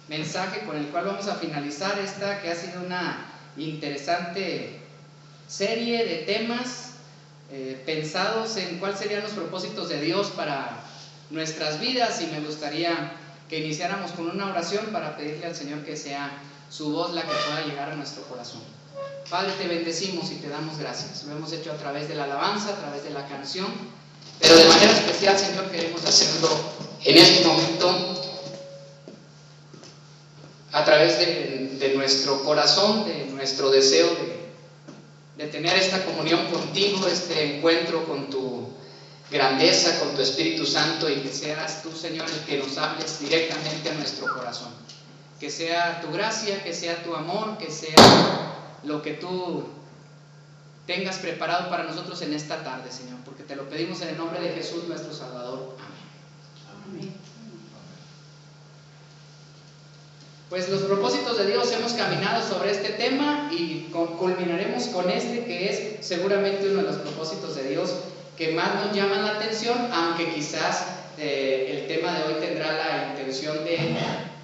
mensaje con el cual vamos a finalizar esta que ha sido una interesante serie de temas pensados en cuáles serían los propósitos de Dios para nuestras vidas, y me gustaría que iniciáramos con una oración para pedirle al Señor que sea su voz la que pueda llegar a nuestro corazón. Padre, te bendecimos y te damos gracias. Lo hemos hecho a través de la alabanza, a través de la canción, pero de manera especial, Señor, queremos hacerlo en este momento a través de nuestro corazón, de nuestro deseo de tener esta comunión contigo, este encuentro con tu grandeza, con tu Espíritu Santo, y que seas tú, Señor, el que nos hables directamente a nuestro corazón. Que sea tu gracia, que sea tu amor, que sea lo que tú tengas preparado para nosotros en esta tarde, Señor, porque te lo pedimos en el nombre de Jesús, nuestro Salvador. Amén. Amén. Pues los propósitos de Dios, hemos caminado sobre este tema y culminaremos con este, que es seguramente uno de los propósitos de Dios que más nos llaman la atención, aunque quizás el tema de hoy tendrá la intención de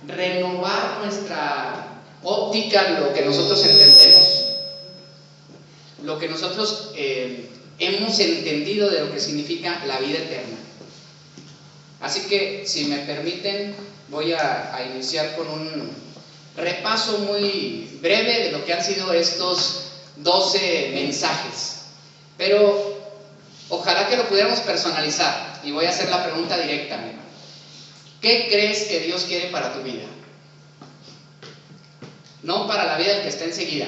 renovar nuestra óptica, lo que nosotros entendemos, lo que nosotros hemos entendido de lo que significa la vida eterna. Así que, si me permiten, voy a iniciar con un repaso muy breve de lo que han sido estos 12 mensajes, pero ojalá que lo pudiéramos personalizar, y voy a hacer la pregunta directa, mi hermano. ¿Qué crees que Dios quiere para tu vida? No para la vida del que está enseguida.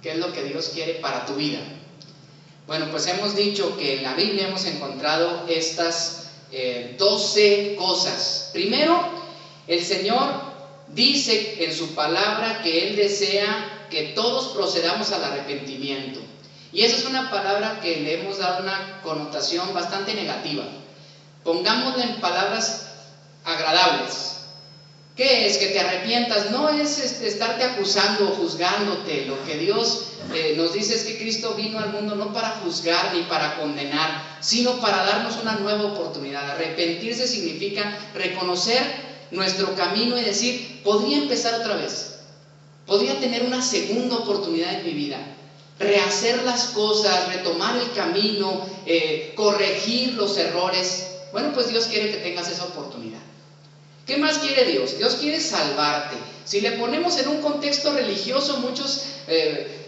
¿Qué es lo que Dios quiere para tu vida? Bueno, pues hemos dicho que en la Biblia hemos encontrado estas 12 cosas. Primero, el Señor dice en su palabra que Él desea que todos procedamos al arrepentimiento. Y esa es una palabra que le hemos dado una connotación bastante negativa. Pongámosla en palabras agradables. ¿Qué es? Que te arrepientas. No es estarte acusando o juzgándote. Lo que Dios nos dice es que Cristo vino al mundo no para juzgar ni para condenar, sino para darnos una nueva oportunidad. Arrepentirse significa reconocer nuestro camino y decir: podría empezar otra vez, podría tener una segunda oportunidad en mi vida, rehacer las cosas, retomar el camino, corregir los errores. Bueno, pues Dios quiere que tengas esa oportunidad. ¿Qué más quiere Dios? Dios quiere salvarte. Si le ponemos en un contexto religioso, muchos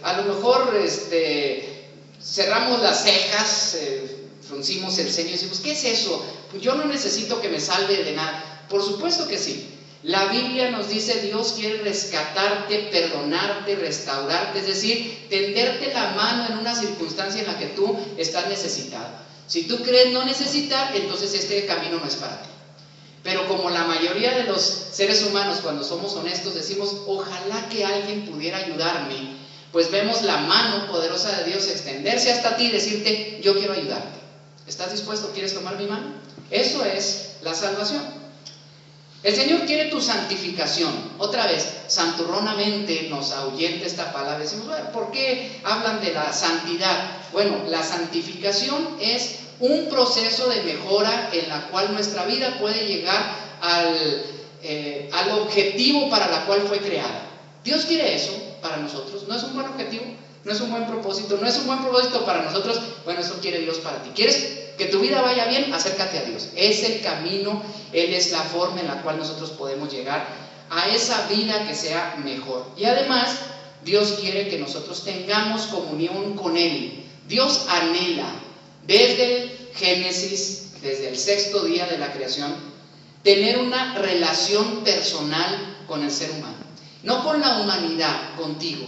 a lo mejor cerramos las cejas, fruncimos el ceño y decimos: ¿qué es eso? Pues yo no necesito que me salve de nada. Por supuesto que sí. La Biblia nos dice: Dios quiere rescatarte, perdonarte, restaurarte, es decir, tenderte la mano en una circunstancia en la que tú estás necesitado. Si tú crees no necesitar, entonces este camino no es para ti. Pero como la mayoría de los seres humanos, cuando somos honestos, decimos: ojalá que alguien pudiera ayudarme, pues vemos la mano poderosa de Dios extenderse hasta ti y decirte: yo quiero ayudarte. ¿Estás dispuesto? ¿Quieres tomar mi mano? Eso es la salvación. El Señor quiere tu santificación. Otra vez, santurronamente nos ahuyenta esta palabra. Decimos: bueno, ¿por qué hablan de la santidad? Bueno, la santificación es un proceso de mejora en la cual nuestra vida puede llegar al objetivo para la cual fue creada. Dios quiere eso para nosotros. ¿No es un buen objetivo? ¿No es un buen propósito? ¿No es un buen propósito para nosotros? Bueno, eso quiere Dios para ti. ¿Quieres que tu vida vaya bien? Acércate a Dios. Es el camino, Él es la forma en la cual nosotros podemos llegar a esa vida que sea mejor. Y además, Dios quiere que nosotros tengamos comunión con Él. Dios anhela, desde el Génesis, desde el 6º día de la creación, tener una relación personal con el ser humano. No con la humanidad, contigo.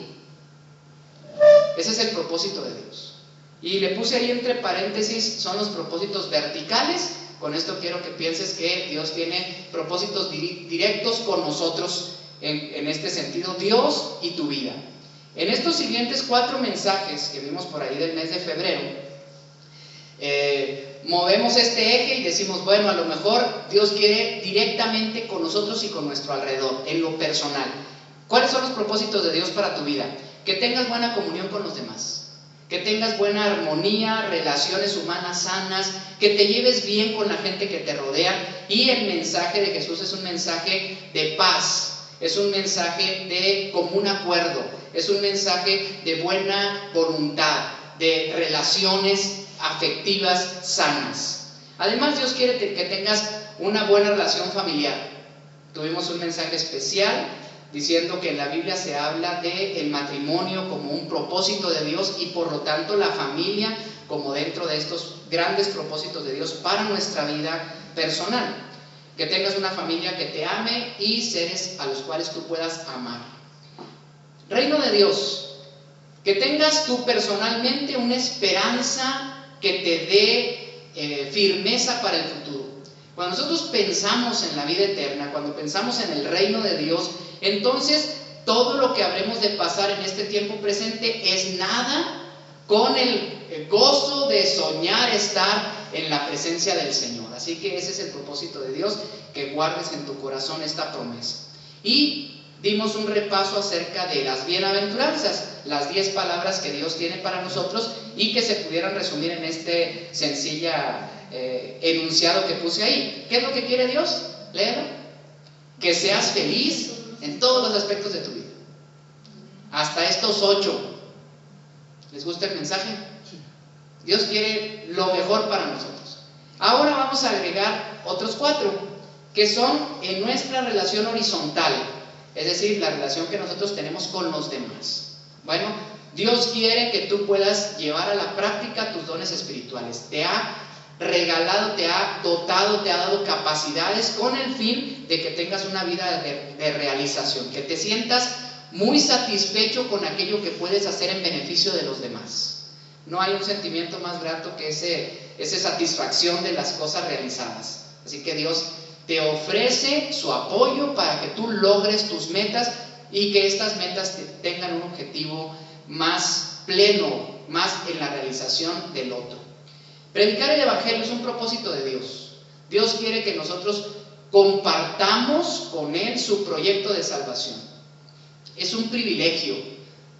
Ese es el propósito de Dios. Y le puse ahí entre paréntesis, son los propósitos verticales. Con esto quiero que pienses que Dios tiene propósitos directos con nosotros en este sentido, Dios y tu vida. En estos siguientes 4 mensajes que vimos por ahí del mes de febrero, movemos este eje y decimos: bueno, a lo mejor Dios quiere directamente con nosotros y con nuestro alrededor, en lo personal. ¿Cuáles son los propósitos de Dios para tu vida? Que tengas buena comunión con los demás, que tengas buena armonía, relaciones humanas sanas, que te lleves bien con la gente que te rodea. Y el mensaje de Jesús es un mensaje de paz. es un mensaje de común acuerdo, es un mensaje de buena voluntad, de relaciones afectivas sanas. Además, Dios quiere que tengas una buena relación familiar. Tuvimos un mensaje especial diciendo que en la Biblia se habla del matrimonio como un propósito de Dios y por lo tanto la familia como dentro de estos grandes propósitos de Dios para nuestra vida personal. Que tengas una familia que te ame y seres a los cuales tú puedas amar. Reino de Dios, que tengas tú personalmente una esperanza que te dé firmeza para el futuro. Cuando nosotros pensamos en la vida eterna, cuando pensamos en el reino de Dios, entonces todo lo que habremos de pasar en este tiempo presente es nada con el gozo de soñar estar en la presencia del Señor. Así que ese es el propósito de Dios, que guardes en tu corazón esta promesa. Y dimos un repaso acerca de las bienaventuranzas, las 10 palabras que Dios tiene para nosotros y que se pudieran resumir en este sencilla enunciado que puse ahí. ¿Qué es lo que quiere Dios? Léelo. Que seas feliz en todos los aspectos de tu vida. Hasta estos 8. ¿Les gusta el mensaje? Dios quiere lo mejor para nosotros. Ahora vamos a agregar otros 4, que son en nuestra relación horizontal, es decir, la relación que nosotros tenemos con los demás. Bueno, Dios quiere que tú puedas llevar a la práctica tus dones espirituales. Te ha regalado, te ha dotado, te ha dado capacidades con el fin de que tengas una vida de realización, que te sientas muy satisfecho con aquello que puedes hacer en beneficio de los demás. No hay un sentimiento más grato que esa satisfacción de las cosas realizadas. Así que Dios te ofrece su apoyo para que tú logres tus metas y que estas metas tengan un objetivo más pleno, más en la realización del otro. Predicar el Evangelio es un propósito de Dios. Dios quiere que nosotros compartamos con Él su proyecto de salvación. Es un privilegio,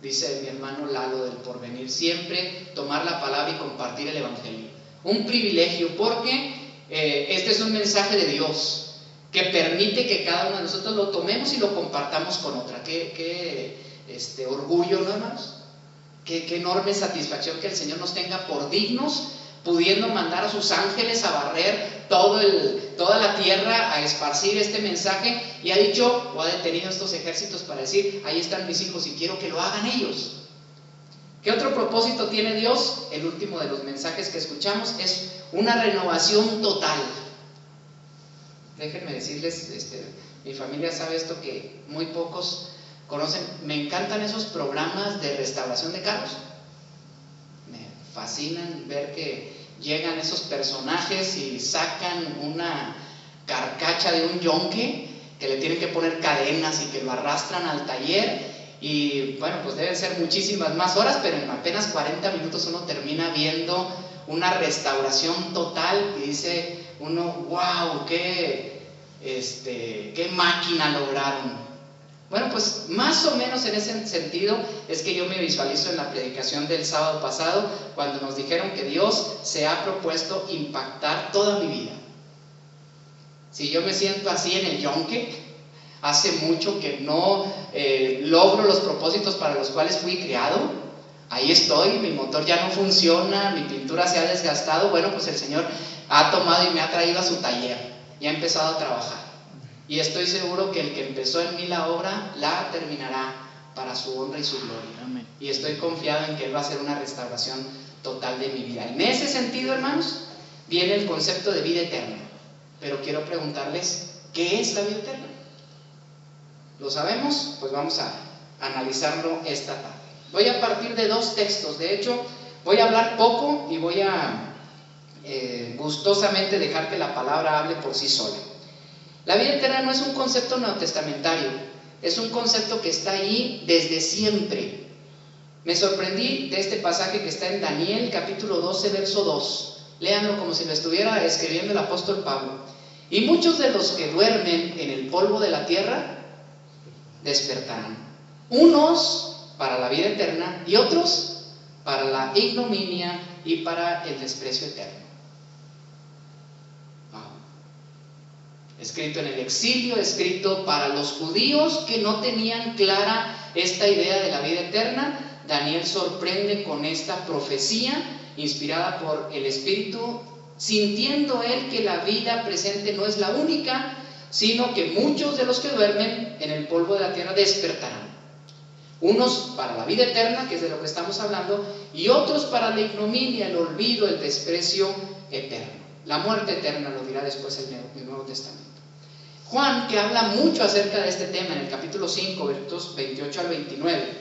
dice mi hermano Lalo del Porvenir, siempre tomar la palabra y compartir el Evangelio. Un privilegio porque este es un mensaje de Dios que permite que cada uno de nosotros lo tomemos y lo compartamos con otra. Qué orgullo, ¿no, hermanos? Qué enorme satisfacción que el Señor nos tenga por dignos, pudiendo mandar a sus ángeles a barrer toda la tierra, a esparcir este mensaje, y ha dicho, o ha detenido estos ejércitos para decir, ahí están mis hijos y quiero que lo hagan ellos. ¿Qué otro propósito tiene Dios? El último de los mensajes que escuchamos es una renovación total. Déjenme decirles, mi familia sabe esto que muy pocos conocen. Me encantan esos programas de restauración de carros. Me fascinan ver que llegan esos personajes y sacan una carcacha de un yonque que le tienen que poner cadenas y que lo arrastran al taller. Y bueno, pues deben ser muchísimas más horas, pero en apenas 40 minutos uno termina viendo una restauración total y dice uno, wow, qué máquina lograron. Bueno, pues más o menos en ese sentido es que yo me visualizo en la predicación del sábado pasado, cuando nos dijeron que Dios se ha propuesto impactar toda mi vida. Si yo me siento así en el yonque, hace mucho que no logro los propósitos para los cuales fui criado. Ahí estoy, mi motor ya no funciona, mi pintura se ha desgastado. Bueno, pues el Señor ha tomado y me ha traído a su taller y ha empezado a trabajar. Y estoy seguro que el que empezó en mí la obra, la terminará para su honra y su gloria. Amén. Y estoy confiado en que Él va a hacer una restauración total de mi vida. En ese sentido, hermanos, viene el concepto de vida eterna. Pero quiero preguntarles, ¿qué es la vida eterna? ¿Lo sabemos? Pues vamos a analizarlo esta tarde. Voy a partir de 2 textos. De hecho, voy a hablar poco y voy a gustosamente dejar que la palabra hable por sí sola. La vida eterna no es un concepto neotestamentario, es un concepto que está ahí desde siempre. Me sorprendí de este pasaje que está en Daniel capítulo 12, verso 2. Léanlo como si lo estuviera escribiendo el apóstol Pablo. Y muchos de los que duermen en el polvo de la tierra despertarán, unos para la vida eterna y otros para la ignominia y para el desprecio eterno. Wow. escrito en el exilio, escrito para los judíos que no tenían clara esta idea de la vida eterna. Daniel sorprende con esta profecía inspirada por el Espíritu, sintiendo él que la vida presente no es la única, sino que muchos de los que duermen en el polvo de la tierra despertarán. Unos para la vida eterna, que es de lo que estamos hablando, y otros para la ignominia, el olvido, el desprecio eterno. La muerte eterna, lo dirá después el Nuevo Testamento. Juan, que habla mucho acerca de este tema en el capítulo 5, versos 28 al 29,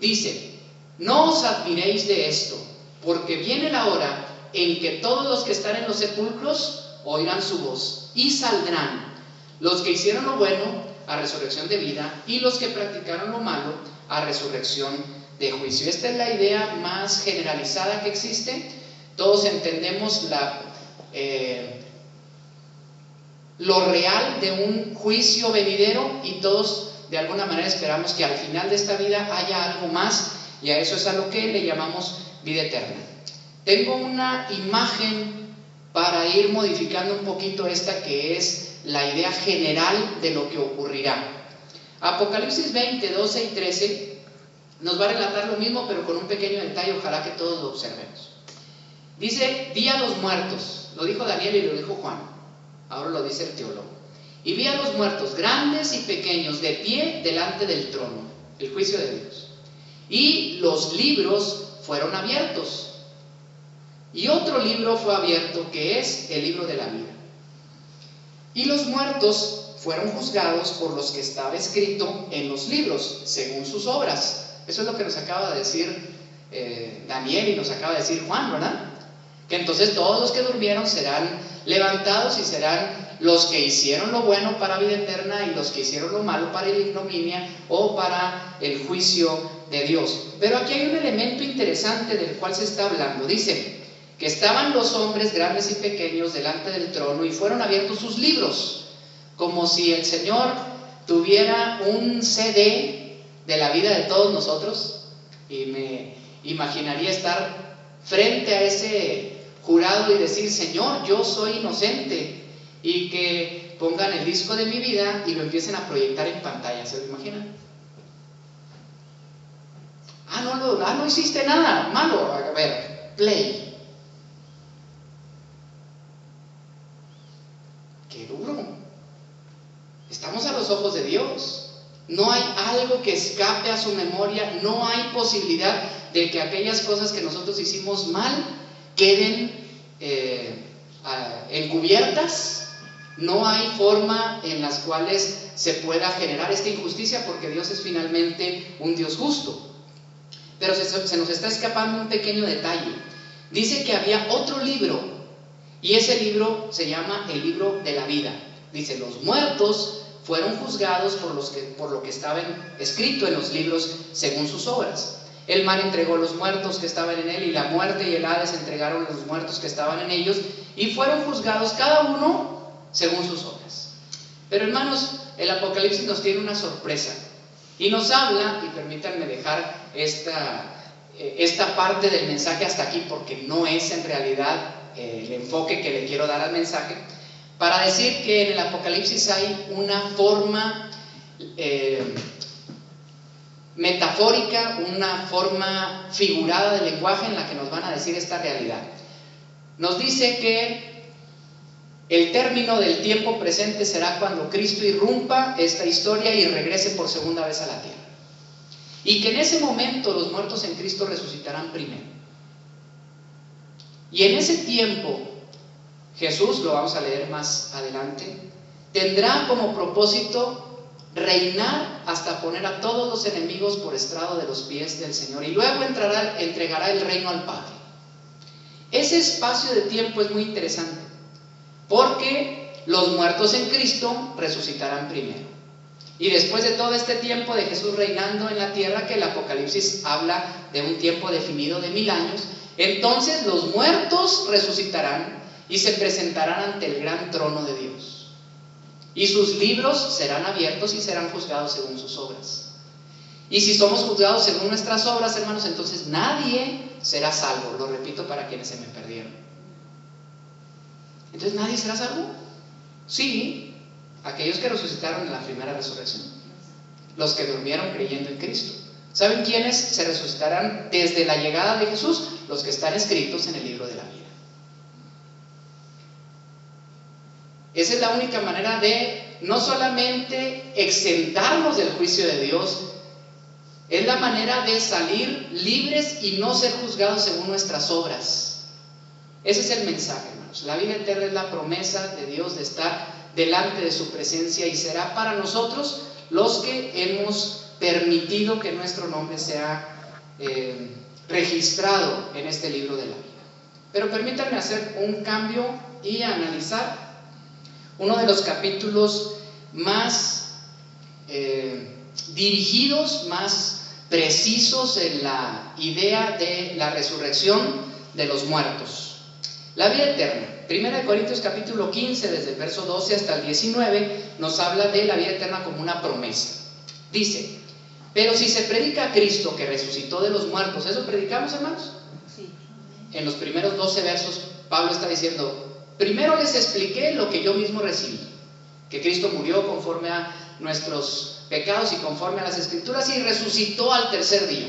dice: no os admiréis de esto, porque viene la hora en que todos los que están en los sepulcros oirán su voz, y saldrán los que hicieron lo bueno a resurrección de vida, y los que practicaron lo malo a resurrección de juicio. Esta es la idea más generalizada que existe. Todos entendemos lo real de un juicio venidero, y todos de alguna manera esperamos que al final de esta vida haya algo más, y a eso es a lo que le llamamos vida eterna. Tengo una imagen para ir modificando un poquito esta, que es la idea general de lo que ocurrirá. Apocalipsis 20, 12 y 13 nos va a relatar lo mismo, pero con un pequeño detalle, ojalá que todos lo observemos. Dice: vi a los muertos, lo dijo Daniel y lo dijo Juan, ahora lo dice el teólogo. Y vi a los muertos, grandes y pequeños, de pie delante del trono, el juicio de Dios. Y los libros fueron abiertos, y otro libro fue abierto, que es el libro de la vida. Y los muertos fueron juzgados por los que estaba escrito en los libros, según sus obras. Eso es lo que nos acaba de decir Daniel y nos acaba de decir Juan, ¿verdad? Que entonces todos los que durmieron serán levantados, y serán los que hicieron lo bueno para vida eterna, y los que hicieron lo malo para la ignominia o para el juicio de Dios. Pero aquí hay un elemento interesante del cual se está hablando. Dice que estaban los hombres grandes y pequeños delante del trono, y fueron abiertos sus libros, como si el Señor tuviera un CD de la vida de todos nosotros. Y me imaginaría estar frente a ese jurado y decir: Señor, yo soy inocente, y que pongan el disco de mi vida y lo empiecen a proyectar en pantalla. ¿Se lo imaginan? No hiciste nada malo. A ver, play. Qué duro. Estamos a los ojos de Dios. No hay algo que escape a su memoria. No hay posibilidad de que aquellas cosas que nosotros hicimos mal queden encubiertas. No hay forma en las cuales se pueda generar esta injusticia, porque Dios es finalmente un Dios justo. Pero se nos está escapando un pequeño detalle. Dice que había otro libro, y ese libro se llama el libro de la vida. Dice: los muertos fueron juzgados por lo que estaba escrito en los libros según sus obras. El mar entregó los muertos que estaban en él, y la muerte y el Hades entregaron los muertos que estaban en ellos, y fueron juzgados cada uno según sus obras. Pero hermanos, el Apocalipsis nos tiene una sorpresa, y nos habla, y permítanme dejar esta parte del mensaje hasta aquí, porque no es en realidad el enfoque que le quiero dar al mensaje, para decir que en el Apocalipsis hay una forma metafórica, una forma figurada del lenguaje en la que nos van a decir esta realidad. Nos dice que el término del tiempo presente será cuando Cristo irrumpa esta historia y regrese por segunda vez a la tierra, y que en ese momento los muertos en Cristo resucitarán primero. Y en ese tiempo Jesús, lo vamos a leer más adelante, tendrá como propósito reinar hasta poner a todos los enemigos por estrado de los pies del Señor, y luego entregará el reino al Padre. Ese espacio de tiempo es muy interesante, porque los muertos en Cristo resucitarán primero. Y después de todo este tiempo de Jesús reinando en la tierra, que el Apocalipsis habla de un tiempo definido de 1000 años, entonces los muertos resucitarán y se presentarán ante el gran trono de Dios. Y sus libros serán abiertos y serán juzgados según sus obras. Y si somos juzgados según nuestras obras, hermanos, entonces nadie será salvo. Lo repito para quienes se me perdieron. Entonces, ¿nadie será salvo? Sí, Aquellos que resucitaron en la primera resurrección, los que durmieron creyendo en Cristo. ¿Saben quiénes se resucitarán desde la llegada de Jesús? Los que están escritos en el libro de la vida. Esa es la única manera de no solamente exentarnos del juicio de Dios, es la manera de salir libres y no ser juzgados según nuestras obras. Ese es el mensaje, hermanos. La vida eterna es la promesa de Dios de estar delante de su presencia, y será para nosotros los que hemos permitido que nuestro nombre sea registrado en este libro de la vida. Pero permítanme hacer un cambio y analizar uno de los capítulos más dirigidos, más precisos en la idea de la resurrección de los muertos. La vida eterna. 1 Corintios capítulo 15, desde el verso 12 hasta el 19, nos habla de la vida eterna como una promesa. Dice: pero si se predica a Cristo que resucitó de los muertos, ¿eso predicamos, hermanos? Sí. En los primeros 12 versos, Pablo está diciendo: primero les expliqué lo que yo mismo recibí, que Cristo murió conforme a nuestros pecados y conforme a las Escrituras, y resucitó al tercer día.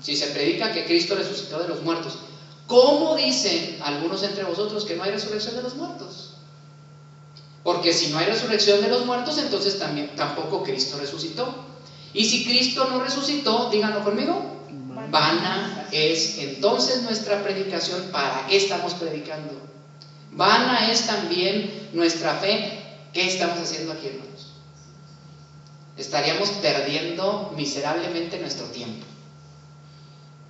Si se predica que Cristo resucitó de los muertos, ¿cómo dicen algunos entre vosotros que no hay resurrección de los muertos? Porque si no hay resurrección de los muertos, entonces tampoco Cristo resucitó. Y si Cristo no resucitó, díganlo conmigo, vana es entonces nuestra predicación. ¿Para qué estamos predicando? Vana es también nuestra fe. ¿Qué estamos haciendo aquí, hermanos? Estaríamos perdiendo miserablemente nuestro tiempo.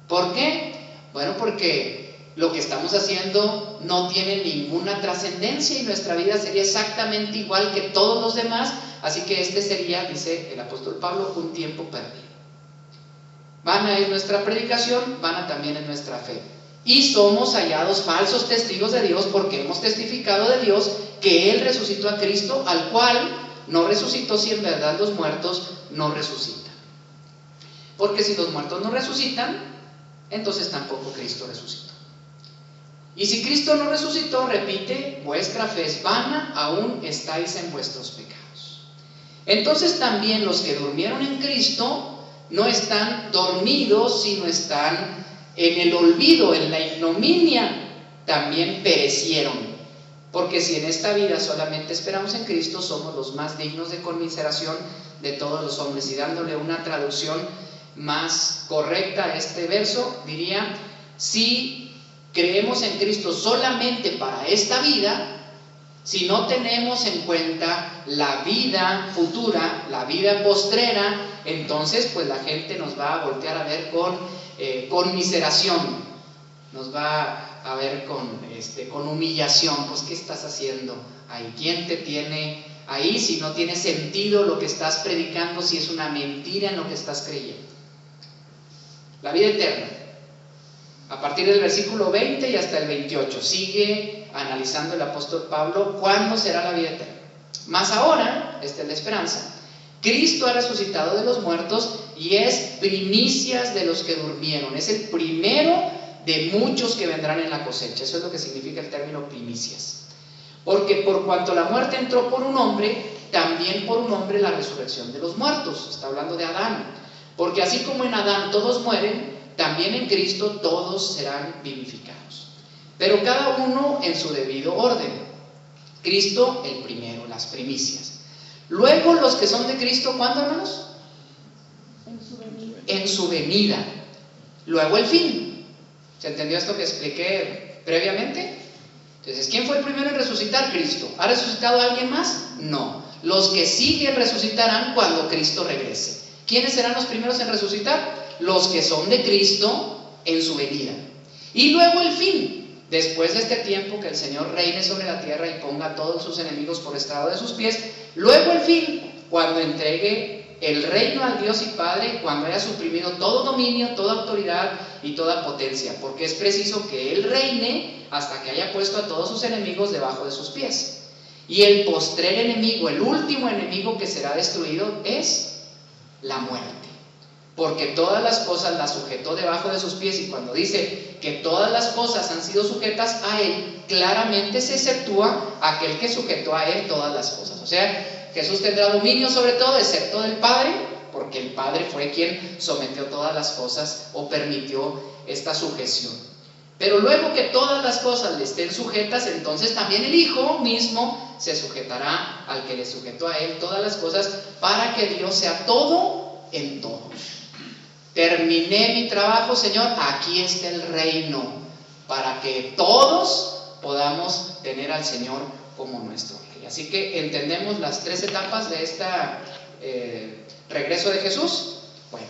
¿Por qué? Bueno, porque lo que estamos haciendo no tiene ninguna trascendencia y nuestra vida sería exactamente igual que todos los demás. Así que este sería, dice el apóstol Pablo, un tiempo perdido. Vana es nuestra predicación, vana también es nuestra fe. Y somos hallados falsos testigos de Dios, porque hemos testificado de Dios que Él resucitó a Cristo, al cual no resucitó si en verdad los muertos no resucitan. Porque si los muertos no resucitan, entonces tampoco Cristo resucitó. Y si Cristo no resucitó, repite, vuestra fe es vana, aún estáis en vuestros pecados. Entonces también los que durmieron en Cristo no están dormidos, sino están en el olvido, en la ignominia, también perecieron. Porque si en esta vida solamente esperamos en Cristo, somos los más dignos de conmiseración de todos los hombres. Y dándole una traducción más correcta a este verso, diría: si creemos en Cristo solamente para esta vida, si no tenemos en cuenta la vida futura, la vida postrera, entonces pues la gente nos va a voltear a ver con conmiseración, nos va a ver con humillación. Pues, ¿qué estás haciendo ahí? ¿Quién te tiene ahí si no tiene sentido lo que estás predicando, si es una mentira en lo que estás creyendo? La vida eterna, a partir del versículo 20 y hasta el 28, sigue analizando el apóstol Pablo cuándo será la vida eterna. Mas ahora, esta es la esperanza: Cristo ha resucitado de los muertos y es primicias de los que durmieron. Es el primero de muchos que vendrán en la cosecha. Eso es lo que significa el término primicias. Porque por cuanto la muerte entró por un hombre, también por un hombre la resurrección de los muertos. Está hablando de Adán. Porque así como en Adán todos mueren, también en Cristo todos serán vivificados. Pero cada uno en su debido orden. Cristo el primero, las primicias. Luego los que son de Cristo, ¿cuándo, hermanos? En su venida. Luego el fin. ¿Se entendió esto que expliqué previamente? Entonces, ¿quién fue el primero en resucitar? Cristo. ¿Ha resucitado alguien más? No. Los que siguen resucitarán cuando Cristo regrese. ¿Quiénes serán los primeros en resucitar? Los que son de Cristo en su venida. Y luego el fin, después de este tiempo que el Señor reine sobre la tierra y ponga a todos sus enemigos por estrado de sus pies. Luego el fin, cuando entregue el reino al Dios y Padre, cuando haya suprimido todo dominio, toda autoridad y toda potencia, porque es preciso que Él reine hasta que haya puesto a todos sus enemigos debajo de sus pies. Y el postrer enemigo, el último enemigo que será destruido, es la muerte. porque todas las cosas las sujetó debajo de sus pies. Y cuando dice que todas las cosas han sido sujetas a Él, claramente se exceptúa aquel que sujetó a Él todas las cosas. O sea, Jesús tendrá dominio sobre todo, excepto del Padre, porque el Padre fue quien sometió todas las cosas o permitió esta sujeción. Pero luego que todas las cosas le estén sujetas, entonces también el Hijo mismo se sujetará al que le sujetó a Él todas las cosas, para que Dios sea todo en todos. Terminé mi trabajo, Señor, aquí está el reino, para que todos podamos tener al Señor como nuestro Rey. Así que entendemos las 3 etapas de esta regreso de Jesús. Bueno,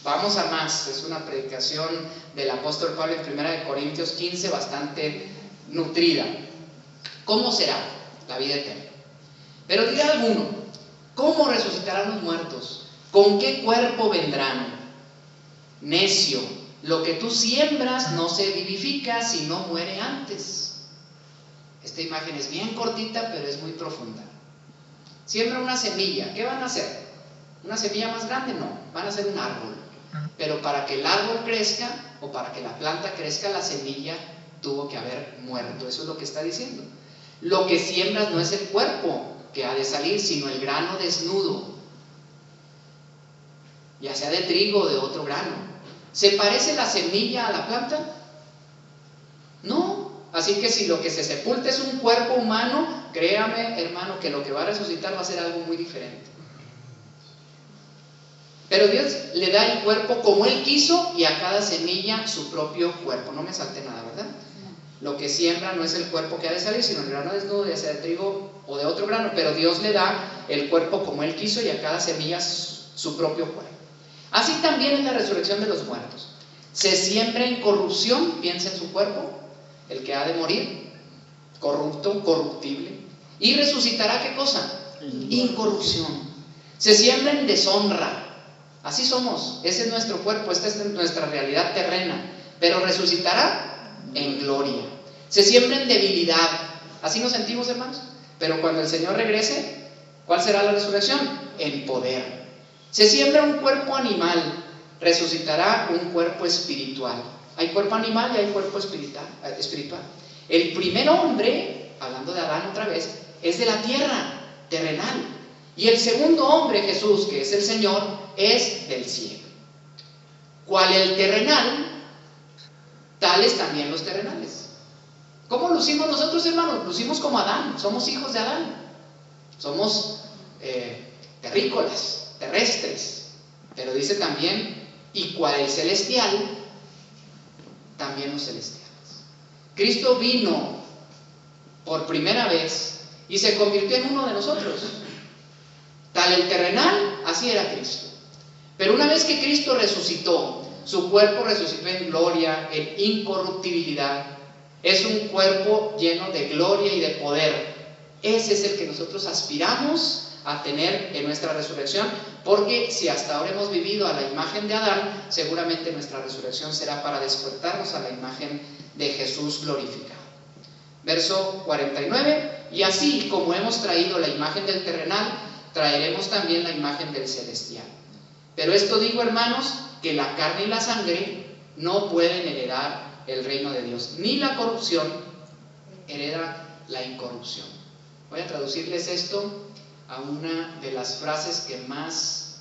vamos a más. Es una predicación del apóstol Pablo en 1 Corintios 15, bastante nutrida. ¿Cómo será la vida eterna? Pero dirá alguno, ¿cómo resucitarán los muertos? ¿Con qué cuerpo vendrán? Necio, lo que tú siembras no se vivifica si no muere antes. Esta imagen es bien cortita, pero es muy profunda. Siembra una semilla, ¿qué van a hacer? ¿Una semilla más grande? No, van a hacer un árbol. Pero para que el árbol crezca, o para que la planta crezca, la semilla tuvo que haber muerto. Eso es lo que está diciendo. Lo que siembras no es el cuerpo que ha de salir, sino el grano desnudo, ya sea de trigo o de otro grano. ¿Se parece la semilla a la planta? No. Así que si lo que se sepulta es un cuerpo humano, créame, hermano, que lo que va a resucitar va a ser algo muy diferente. Pero Dios le da el cuerpo como Él quiso, y a cada semilla su propio cuerpo. No me salte nada, ¿verdad? Lo que siembra no es el cuerpo que ha de salir, sino el grano desnudo, ya sea de trigo o de otro grano. Pero Dios le da el cuerpo como Él quiso, y a cada semilla su propio cuerpo. Así también en la resurrección de los muertos. Se siembra en corrupción, piensa en su cuerpo, el que ha de morir, corrupto, corruptible. Y resucitará, ¿qué cosa? Incorrupción. Se siembra en deshonra. Así somos, ese es nuestro cuerpo, esta es nuestra realidad terrena. Pero resucitará en gloria. Se siembra en debilidad. Así nos sentimos, hermanos. Pero cuando el Señor regrese, ¿cuál será la resurrección? En poder. Se siembra un cuerpo animal, resucitará un cuerpo espiritual. Hay cuerpo animal y hay cuerpo espiritual. El primer hombre, hablando de Adán otra vez, es de la tierra, terrenal. Y el segundo hombre, Jesús, que es el Señor, es del cielo. ¿Cuál el terrenal? Tales también los terrenales. ¿Cómo lucimos nosotros, hermanos? Lucimos como Adán, somos hijos de Adán. Somos terrícolas, terrestres. Pero dice también, y cual el celestial, también los celestiales. Cristo vino por primera vez y se convirtió en uno de nosotros. Tal el terrenal, así era Cristo. Pero una vez que Cristo resucitó, su cuerpo resucitó en gloria, en incorruptibilidad. Es un cuerpo lleno de gloria y de poder. Ese es el que nosotros aspiramos a tener en nuestra resurrección, porque si hasta ahora hemos vivido a la imagen de Adán, seguramente nuestra resurrección será para despertarnos a la imagen de Jesús glorificado. Verso 49, y así como hemos traído la imagen del terrenal, traeremos también la imagen del celestial. Pero esto digo, hermanos, que la carne y la sangre no pueden heredar el reino de Dios, ni la corrupción hereda la incorrupción. Voy a traducirles esto a una de las frases que más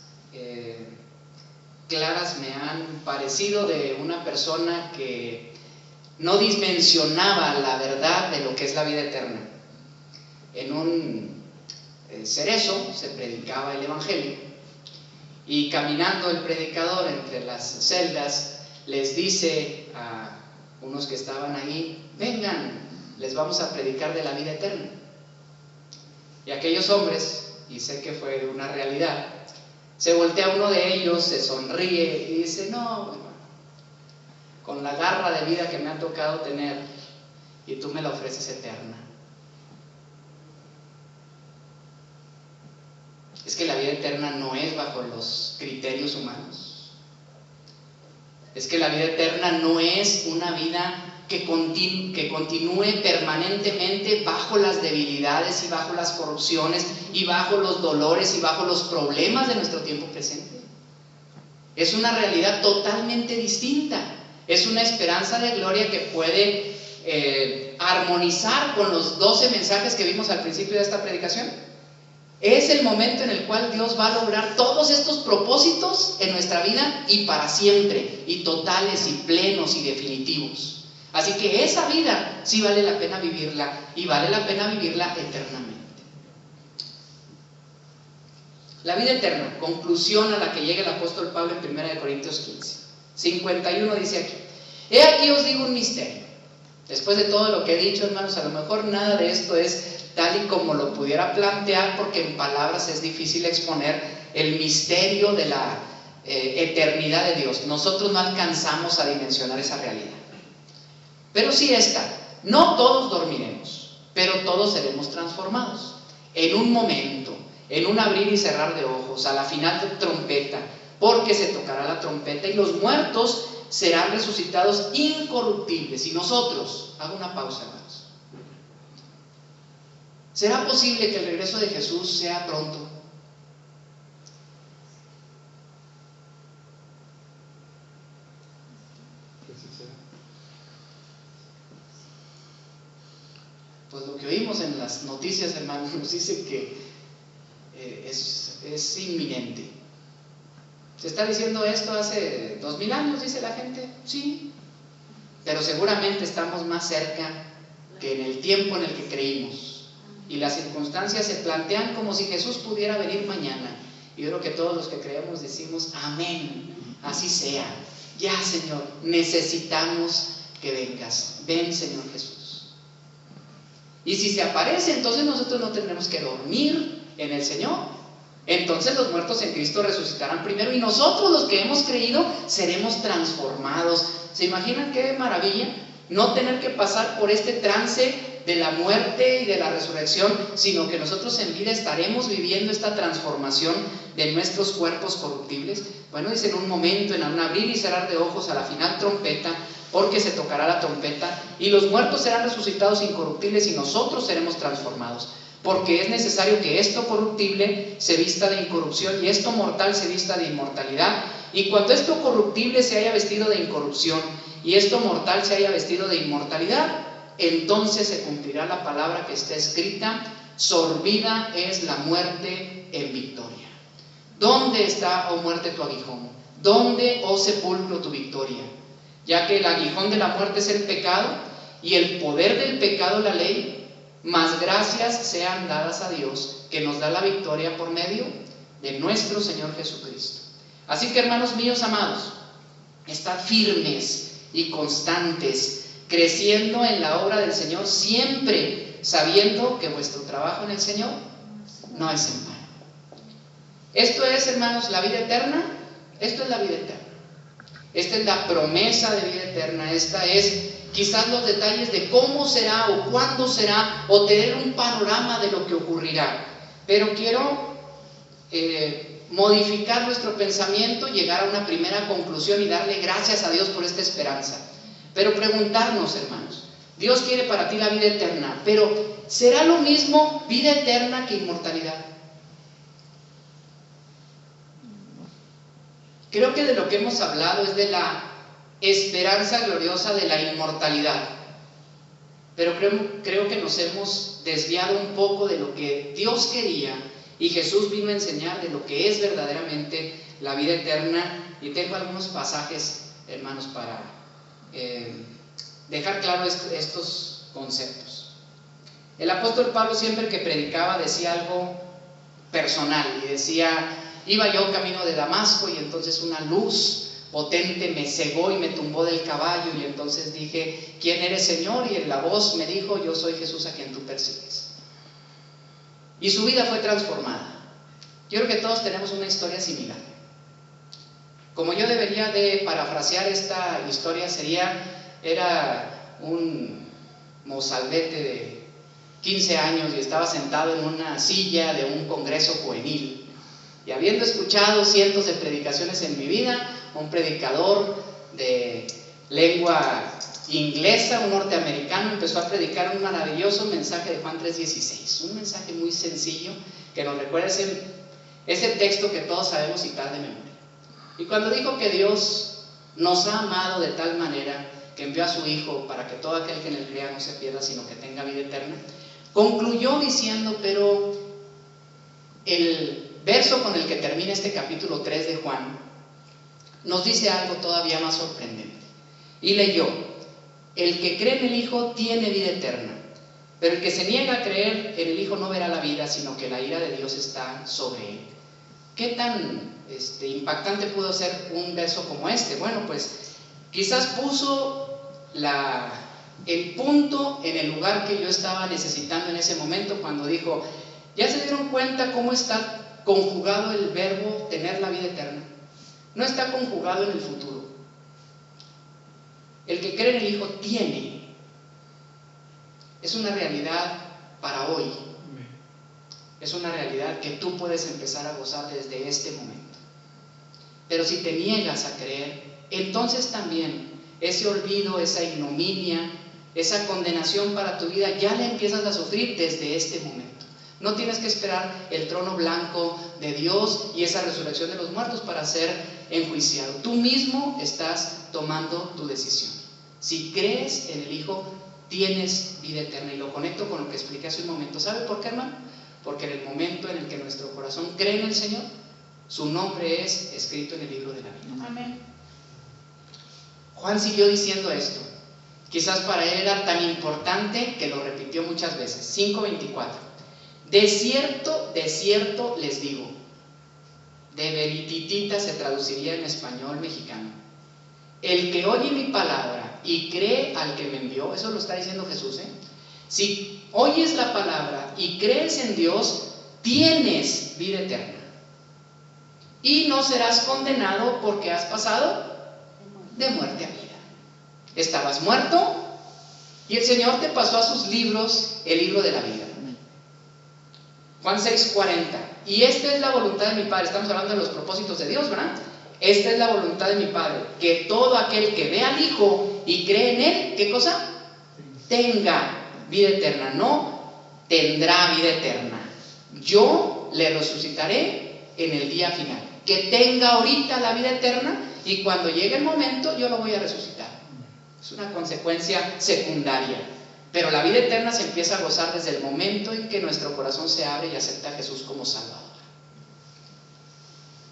claras me han parecido de una persona que no dimensionaba la verdad de lo que es la vida eterna. En un cerezo se predicaba el evangelio, y caminando el predicador entre las celdas les dice a unos que estaban ahí: vengan, les vamos a predicar de la vida eterna. Y aquellos hombres, y sé que fue una realidad, se voltea uno de ellos, se sonríe y dice: no, con la garra de vida que me ha tocado tener, y tú me la ofreces eterna. Es que la vida eterna no es bajo los criterios humanos. Es que la vida eterna no es una vida que continúe permanentemente bajo las debilidades y bajo las corrupciones y bajo los dolores y bajo los problemas de nuestro tiempo presente. Es una realidad totalmente distinta. Es una esperanza de gloria que puede armonizar con los 12 mensajes que vimos al principio de esta predicación. Es el momento en el cual Dios va a lograr todos estos propósitos en nuestra vida y para siempre, y totales y plenos y definitivos. Así que esa vida sí vale la pena vivirla, y vale la pena vivirla eternamente. La vida eterna, conclusión a la que llega el apóstol Pablo en 1 Corintios 15, 51 dice aquí: he aquí os digo un misterio. Después de todo lo que he dicho, hermanos, a lo mejor nada de esto es tal y como lo pudiera plantear, porque en palabras es difícil exponer el misterio de la eternidad de Dios. Nosotros no alcanzamos a dimensionar esa realidad. Pero sí esta: no todos dormiremos, pero todos seremos transformados. En un momento, en un abrir y cerrar de ojos, a la final de trompeta, porque se tocará la trompeta y los muertos serán resucitados incorruptibles. Y nosotros, hago una pausa, hermanos. ¿Será posible que el regreso de Jesús sea pronto? Pues lo que oímos en las noticias, hermanos, nos dice que es inminente. ¿Se está diciendo esto hace 2000 años, dice la gente? Sí, pero seguramente estamos más cerca que en el tiempo en el que creímos. Y las circunstancias se plantean como si Jesús pudiera venir mañana. Y yo creo que todos los que creemos decimos: amén, así sea. Ya, Señor, necesitamos que vengas. Ven, Señor Jesús. Y si se aparece, entonces nosotros no tendremos que dormir en el Señor. Entonces los muertos en Cristo resucitarán primero, y nosotros, los que hemos creído, seremos transformados. ¿Se imaginan qué maravilla? No tener que pasar por este trance de la muerte y de la resurrección, sino que nosotros en vida estaremos viviendo esta transformación de nuestros cuerpos corruptibles. Bueno, dice: en un momento, en un abrir y cerrar de ojos, a la final trompeta, porque se tocará la trompeta, y los muertos serán resucitados incorruptibles, y nosotros seremos transformados. Porque es necesario que esto corruptible se vista de incorrupción, y esto mortal se vista de inmortalidad. Y cuando esto corruptible se haya vestido de incorrupción, y esto mortal se haya vestido de inmortalidad, entonces se cumplirá la palabra que está escrita: sorbida es la muerte en victoria. ¿Dónde está, oh muerte, tu aguijón? ¿Dónde, oh sepulcro, tu victoria? Ya que el aguijón de la muerte es el pecado, y el poder del pecado la ley. Mas gracias sean dadas a Dios, que nos da la victoria por medio de nuestro Señor Jesucristo. Así que, hermanos míos amados, estad firmes y constantes, creciendo en la obra del Señor, siempre sabiendo que vuestro trabajo en el Señor no es en vano. Esto es, hermanos, la vida eterna. Esto es la vida eterna. Esta es la promesa de vida eterna. Esta es quizás los detalles de cómo será o cuándo será, o tener un panorama de lo que ocurrirá. Pero quiero modificar nuestro pensamiento, llegar a una primera conclusión y darle gracias a Dios por esta esperanza. Pero preguntarnos, hermanos: Dios quiere para ti la vida eterna, pero ¿será lo mismo vida eterna que inmortalidad? Creo que de lo que hemos hablado es de la esperanza gloriosa de la inmortalidad, pero creo que nos hemos desviado un poco de lo que Dios quería, y Jesús vino a enseñar de lo que es verdaderamente la vida eterna. Y tengo algunos pasajes, hermanos, para dejar claro estos conceptos. El apóstol Pablo, siempre que predicaba, decía algo personal, y decía: iba yo camino de Damasco, y entonces una luz potente me cegó y me tumbó del caballo, y entonces dije: ¿quién eres, Señor? Y la voz me dijo: yo soy Jesús a quien tú persigues. Y su vida fue transformada. Yo creo que todos tenemos una historia similar. Como yo debería de parafrasear esta historia, era un mozalbete de 15 años y estaba sentado en una silla de un congreso juvenil, y habiendo escuchado cientos de predicaciones en mi vida, un predicador de lengua inglesa, un norteamericano, empezó a predicar un maravilloso mensaje de Juan 3:16, un mensaje muy sencillo que nos recuerda ese texto que todos sabemos citar de memoria. Y cuando dijo que Dios nos ha amado de tal manera que envió a su Hijo para que todo aquel que en él crea no se pierda, sino que tenga vida eterna, concluyó diciendo, pero el verso con el que termina este capítulo 3 de Juan nos dice algo todavía más sorprendente. Y leyó: el que cree en el Hijo tiene vida eterna, pero el que se niega a creer en el Hijo no verá la vida, sino que la ira de Dios está sobre él. ¿Qué tan impactante pudo ser un verso como este? Bueno, pues quizás puso el punto en el lugar que yo estaba necesitando en ese momento, cuando dijo: ¿ya se dieron cuenta cómo está conjugado el verbo tener la vida eterna? No está conjugado en el futuro. El que cree en el Hijo tiene. Es una realidad para hoy. Es una realidad que tú puedes empezar a gozar desde este momento. Pero si te niegas a creer, entonces también ese olvido, esa ignominia, esa condenación para tu vida ya la empiezas a sufrir desde este momento. No tienes que esperar el trono blanco de Dios y esa resurrección de los muertos para ser enjuiciado. Tú mismo estás tomando tu decisión. Si crees en el Hijo, tienes vida eterna. Y lo conecto con lo que expliqué hace un momento. ¿Sabe por qué, hermano? Porque en el momento en el que nuestro corazón cree en el Señor, su nombre es escrito en el libro de la vida. Amén. Juan siguió diciendo esto. Quizás para él era tan importante que lo repitió muchas veces. 5:24. De cierto les digo. De verititita se traduciría en español mexicano. El que oye mi palabra y cree al que me envió, eso lo está diciendo Jesús, Si oyes la palabra y crees en Dios, tienes vida eterna. Y no serás condenado porque has pasado de muerte a vida. Estabas muerto y el Señor te pasó a sus libros el libro de la vida. Juan 6:40. Y esta es la voluntad de mi Padre. Estamos hablando de los propósitos de Dios, ¿verdad? Esta es la voluntad de mi Padre, que todo aquel que ve al Hijo y cree en Él, ¿qué cosa? Tenga vida eterna. No tendrá vida eterna. Yo le resucitaré en el día final. Que tenga ahorita la vida eterna y cuando llegue el momento yo lo voy a resucitar. Es una consecuencia secundaria. Pero la vida eterna se empieza a gozar desde el momento en que nuestro corazón se abre y acepta a Jesús como Salvador.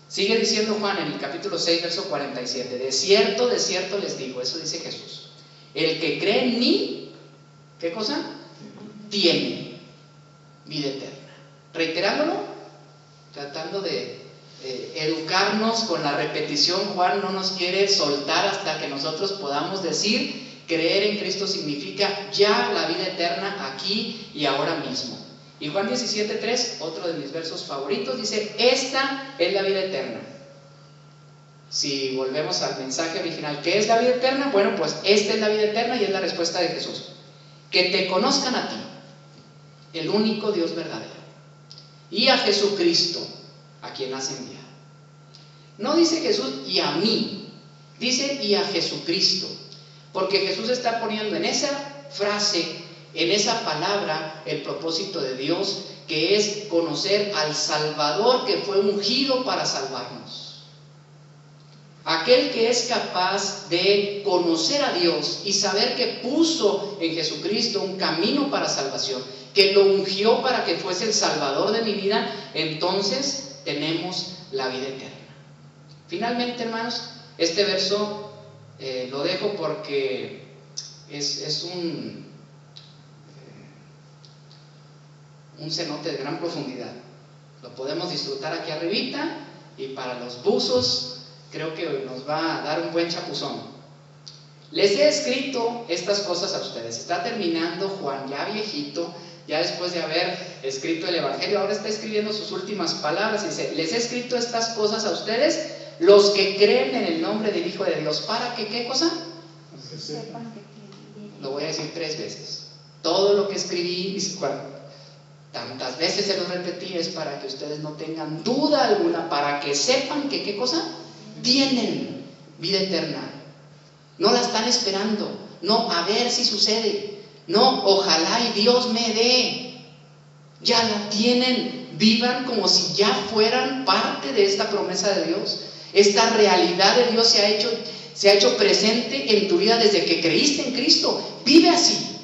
Sigue diciendo Juan en el capítulo 6, verso 47. De cierto les digo, eso dice Jesús. El que cree en mí, ¿qué cosa? Tiene vida eterna. Reiterándolo, tratando de educarnos con la repetición, Juan no nos quiere soltar hasta que nosotros podamos decir: creer en Cristo significa ya la vida eterna aquí y ahora mismo. Y Juan 17:3, otro de mis versos favoritos, dice: esta es la vida eterna. Si volvemos al mensaje original, ¿qué es la vida eterna? Bueno, pues esta es la vida eterna y es la respuesta de Jesús: que te conozcan a ti, el único Dios verdadero, y a Jesucristo, a quien has enviado. No dice Jesús y a mí, dice y a Jesucristo, porque Jesús está poniendo en esa frase, en esa palabra, el propósito de Dios, que es conocer al Salvador que fue ungido para salvarnos. Aquel que es capaz de conocer a Dios y saber que puso en Jesucristo un camino para salvación, que lo ungió para que fuese el Salvador de mi vida, entonces tenemos la vida eterna. Finalmente, hermanos, este verso lo dejo porque es un cenote de gran profundidad. Lo podemos disfrutar aquí arribita y para los buzos creo que nos va a dar un buen chapuzón. Les he escrito estas cosas a ustedes. Está terminando Juan, ya viejito, ya después de haber escrito el Evangelio, ahora está escribiendo sus últimas palabras y dice: les he escrito estas cosas a ustedes, los que creen en el nombre del Hijo de Dios, para que, ¿qué cosa? Lo voy a decir 3 veces. Todo lo que escribí, tantas veces se lo repetí, es para que ustedes no tengan duda alguna, para que sepan que, ¿qué cosa? Tienen vida eterna. No la están esperando, no a ver si sucede, no ojalá y Dios me dé. Ya la tienen. Vivan como si ya fueran parte de esta promesa de Dios. Esta realidad de Dios se ha hecho presente en tu vida desde que creíste en Cristo. Vive así.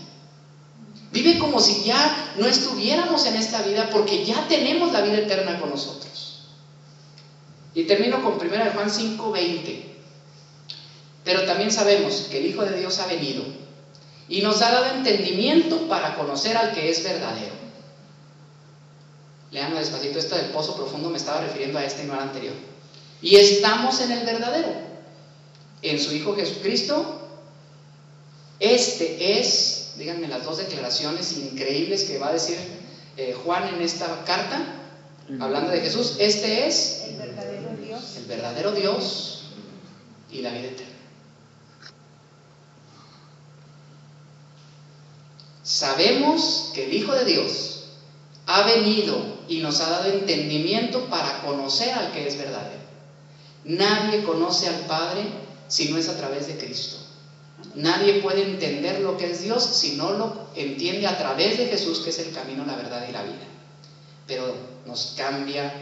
Vive como si ya no estuviéramos en esta vida, porque ya tenemos la vida eterna con nosotros. Y termino con 1 Juan 5:20. Pero también sabemos que el Hijo de Dios ha venido y nos ha dado entendimiento para conocer al que es verdadero. Leanlo despacito, esto del pozo profundo me estaba refiriendo a este y no al anterior. Y estamos en el verdadero, en su Hijo Jesucristo. Este es, díganme las dos declaraciones increíbles que va a decir Juan en esta carta, hablando de Jesús. Este es el verdadero Dios y la vida eterna. Sabemos que el Hijo de Dios ha venido y nos ha dado entendimiento para conocer al que es verdadero. Nadie conoce al Padre si no es a través de Cristo. Nadie puede entender lo que es Dios si no lo entiende a través de Jesús, que es el camino, la verdad y la vida. Pero nos cambia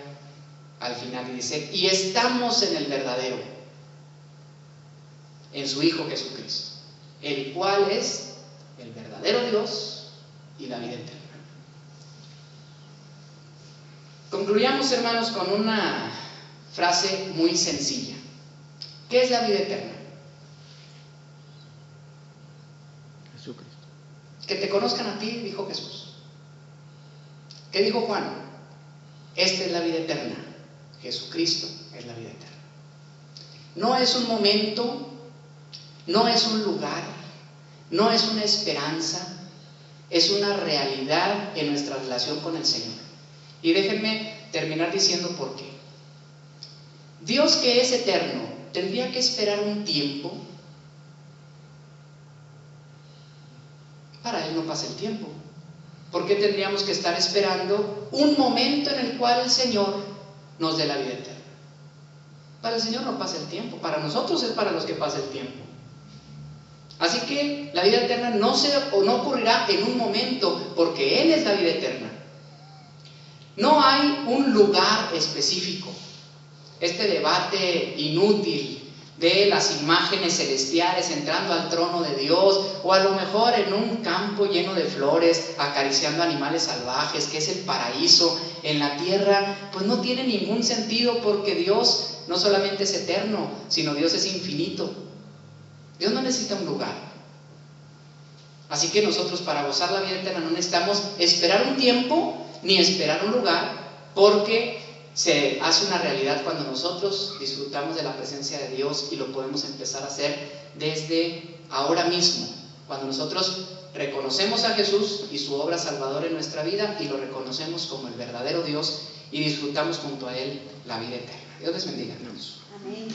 al final y dice, y estamos en el verdadero, en su Hijo Jesucristo, el cual es el verdadero Dios y la vida eterna. Concluyamos, hermanos, con una frase muy sencilla. ¿Qué es la vida eterna? Jesucristo. Que te conozcan a ti, dijo Jesús. ¿Qué dijo Juan? Esta es la vida eterna. Jesucristo es la vida eterna. No es un momento, no es un lugar, no es una esperanza, es una realidad en nuestra relación con el Señor. Y déjenme terminar diciendo por qué. Dios, que es eterno, ¿tendría que esperar un tiempo? Para Él no pasa el tiempo. ¿Por qué tendríamos que estar esperando un momento en el cual el Señor nos dé la vida eterna? Para el Señor no pasa el tiempo, para nosotros es para los que pasa el tiempo. Así que la vida eterna no ocurrirá en un momento, porque Él es la vida eterna. No hay un lugar específico. Este debate inútil de las imágenes celestiales entrando al trono de Dios, o a lo mejor en un campo lleno de flores acariciando animales salvajes, que es el paraíso en la tierra, pues no tiene ningún sentido, porque Dios no solamente es eterno, sino Dios es infinito. Dios no necesita un lugar. Así que nosotros, para gozar la vida eterna, no necesitamos esperar un tiempo ni esperar un lugar, porque se hace una realidad cuando nosotros disfrutamos de la presencia de Dios, y lo podemos empezar a hacer desde ahora mismo, cuando nosotros reconocemos a Jesús y su obra salvadora en nuestra vida, y lo reconocemos como el verdadero Dios, y disfrutamos junto a Él la vida eterna. Dios les bendiga, hermanos. Amén.